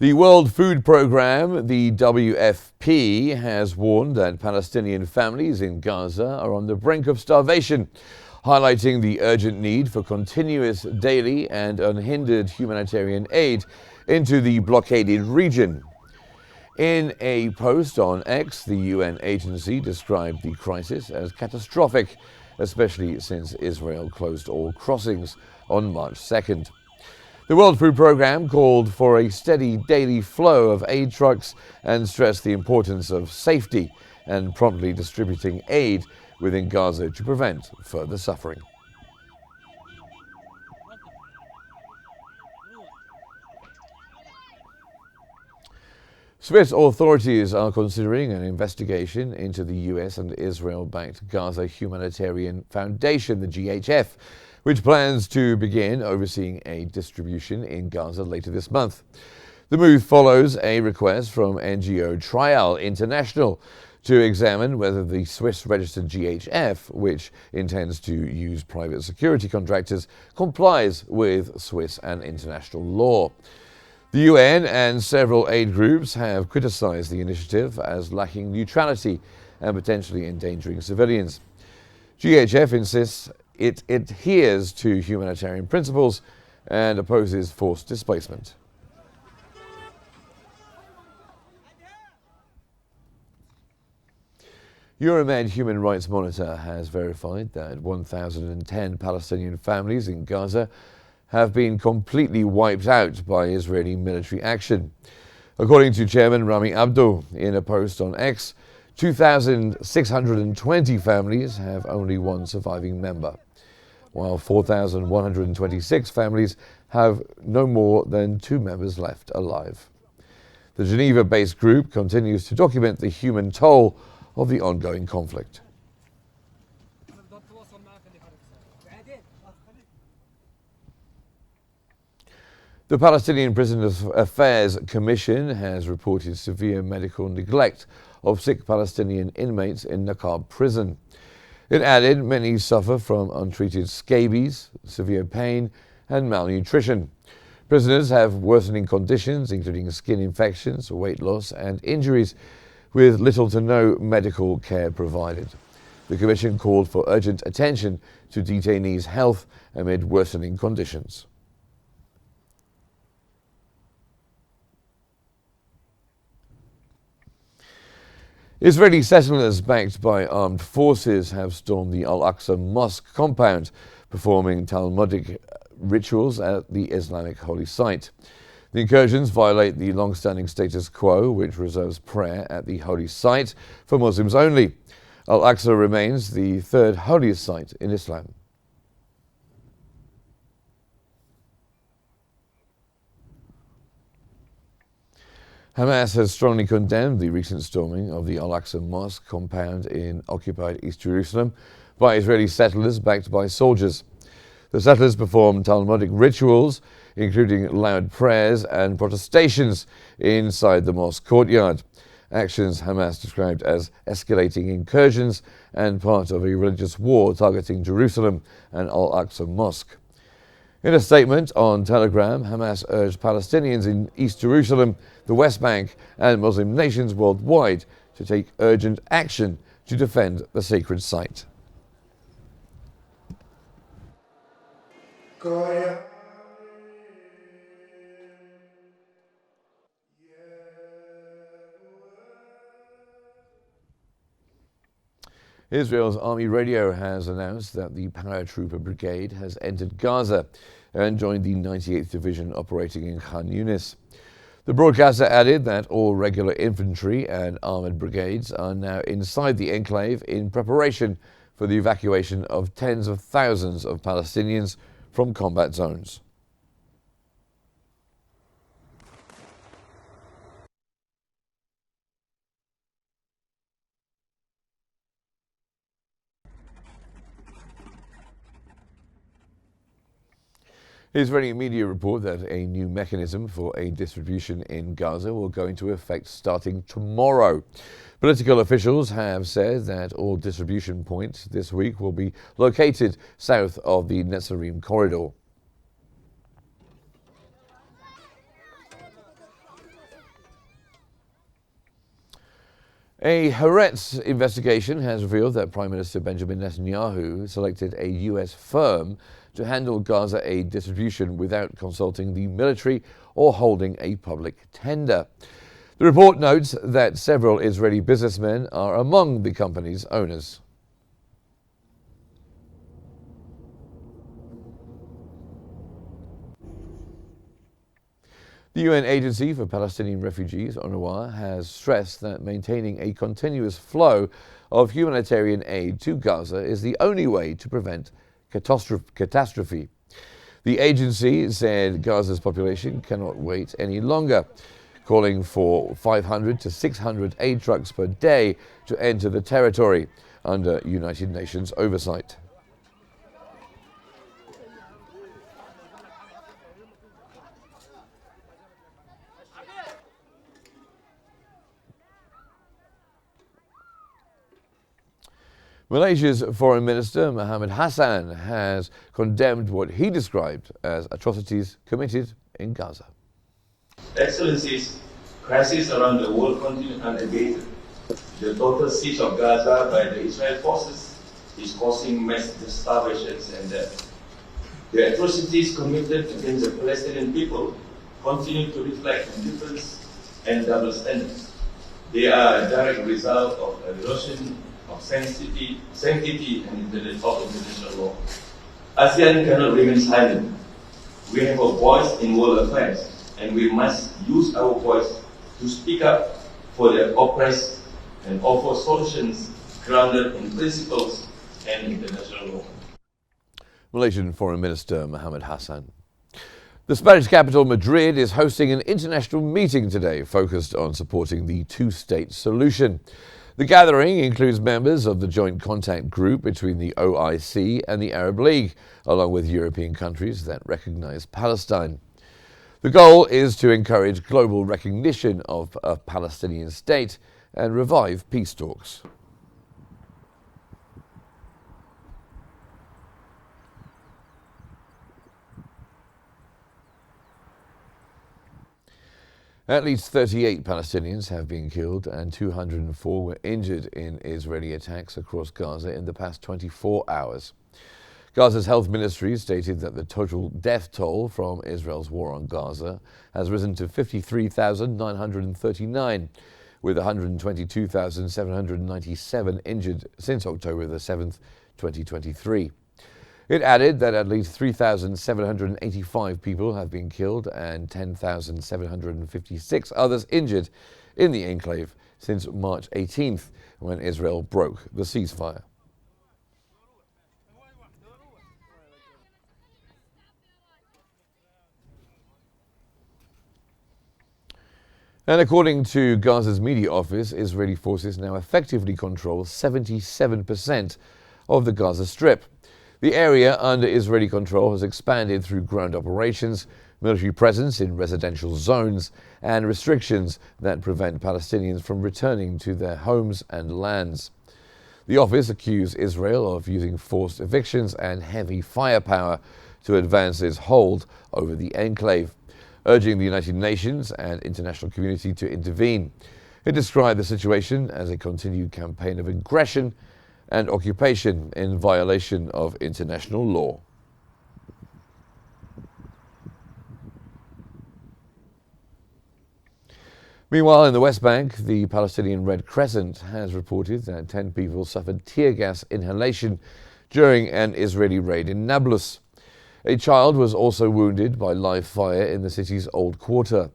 The World Food Programme, the WFP, has warned that Palestinian families in Gaza are on the brink of starvation, highlighting the urgent need for continuous daily and unhindered humanitarian aid into the blockaded region. In a post on X, the UN agency described the crisis as catastrophic, especially since Israel closed all crossings on March 2nd. The World Food Programme called for a steady daily flow of aid trucks and stressed the importance of safety and promptly distributing aid within Gaza to prevent further suffering. Swiss authorities are considering an investigation into the US and Israel-backed Gaza Humanitarian Foundation, the GHF, which plans to begin overseeing aid distribution in Gaza later this month. The move follows a request from NGO Trial International to examine whether the Swiss-registered GHF, which intends to use private security contractors, complies with Swiss and international law. The UN and several aid groups have criticized the initiative as lacking neutrality and potentially endangering civilians. GHF insists it adheres to humanitarian principles and opposes forced displacement. Euromed Human Rights Monitor has verified that 1,010 Palestinian families in Gaza have been completely wiped out by Israeli military action. According to Chairman Rami Abdo in a post on X, 2,620 families have only one surviving member, while 4,126 families have no more than 2 members left alive. The Geneva-based group continues to document the human toll of the ongoing conflict. The Palestinian Prisoners Affairs Commission has reported severe medical neglect of sick Palestinian inmates in Naqab prison. It added many suffer from untreated scabies, severe pain, and malnutrition. Prisoners have worsening conditions, including skin infections, weight loss, and injuries, with little to no medical care provided. The Commission called for urgent attention to detainees' health amid worsening conditions. Israeli settlers backed by armed forces have stormed the Al-Aqsa mosque compound, performing Talmudic rituals at the Islamic holy site. The incursions violate the long-standing status quo, which reserves prayer at the holy site for Muslims only. Al-Aqsa remains the third holiest site in Islam. Hamas has strongly condemned the recent storming of the Al-Aqsa mosque compound in occupied East Jerusalem by Israeli settlers backed by soldiers. The settlers performed Talmudic rituals, including loud prayers and protestations inside the mosque courtyard. Actions Hamas described as escalating incursions and part of a religious war targeting Jerusalem and Al-Aqsa Mosque. In a statement on Telegram, Hamas urged Palestinians in East Jerusalem, the West Bank, and Muslim nations worldwide to take urgent action to defend the sacred site. Israel's Army Radio has announced that the paratrooper brigade has entered Gaza and joined the 98th Division operating in Khan Yunis. The broadcaster added that all regular infantry and armoured brigades are now inside the enclave in preparation for the evacuation of tens of thousands of Palestinians from combat zones. Israeli media report that a new mechanism for aid distribution in Gaza will go into effect starting tomorrow. Political officials have said that all distribution points this week will be located south of the Netzarim corridor. A Haaretz investigation has revealed that Prime Minister Benjamin Netanyahu selected a U.S. firm to handle Gaza aid distribution without consulting the military or holding a public tender. The report notes that several Israeli businessmen are among the company's owners. The UN Agency for Palestinian Refugees, UNRWA, has stressed that maintaining a continuous flow of humanitarian aid to Gaza is the only way to prevent catastrophe. The agency said Gaza's population cannot wait any longer, calling for 500 to 600 aid trucks per day to enter the territory under United Nations oversight. Malaysia's Foreign Minister Mohammed Hassan has condemned what he described as atrocities committed in Gaza. Excellencies, crises around the world continue unabated. The total siege of Gaza by the Israeli forces is causing mass starvations and death. The atrocities committed against the Palestinian people continue to reflect indifference and double standards. They are a direct result of erosion of sanctity and international law. ASEAN cannot remain silent. We have a voice in world affairs, and we must use our voice to speak up for the oppressed and offer solutions grounded in principles and international law. Malaysian Foreign Minister Mohammed Hassan. The Spanish capital, Madrid, is hosting an international meeting today focused on supporting the two-state solution. The gathering includes members of the joint contact group between the OIC and the Arab League, along with European countries that recognize Palestine. The goal is to encourage global recognition of a Palestinian state and revive peace talks. At least 38 Palestinians have been killed and 204 were injured in Israeli attacks across Gaza in the past 24 hours. Gaza's health ministry stated that the total death toll from Israel's war on Gaza has risen to 53,939, with 122,797 injured since October the 7th, 2023. It added that at least 3,785 people have been killed and 10,756 others injured in the enclave since March 18th, when Israel broke the ceasefire. And according to Gaza's media office, Israeli forces now effectively control 77% of the Gaza Strip. The area under Israeli control has expanded through ground operations, military presence in residential zones, and restrictions that prevent Palestinians from returning to their homes and lands. The office accused Israel of using forced evictions and heavy firepower to advance its hold over the enclave, urging the United Nations and international community to intervene. It described the situation as a continued campaign of aggression and occupation in violation of international law. Meanwhile, in the West Bank, the Palestinian Red Crescent has reported that 10 people suffered tear gas inhalation during an Israeli raid in Nablus. A child was also wounded by live fire in the city's old quarter.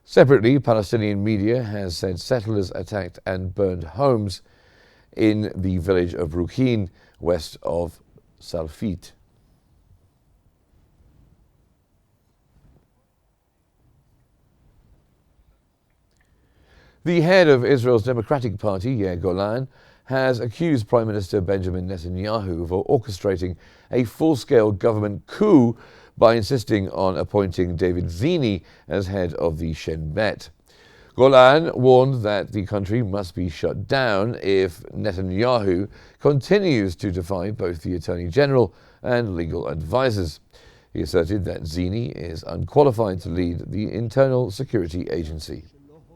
Separately, Palestinian media has said settlers attacked and burned homes in the village of Rukin, west of Salfit. The head of Israel's Democratic Party, Yair Golan, has accused Prime Minister Benjamin Netanyahu of orchestrating a full-scale government coup by insisting on appointing David Zini as head of the Shin Bet. Golan warned that the country must be shut down if Netanyahu continues to defy both the Attorney General and legal advisors. He asserted that Zini is unqualified to lead the internal security agency.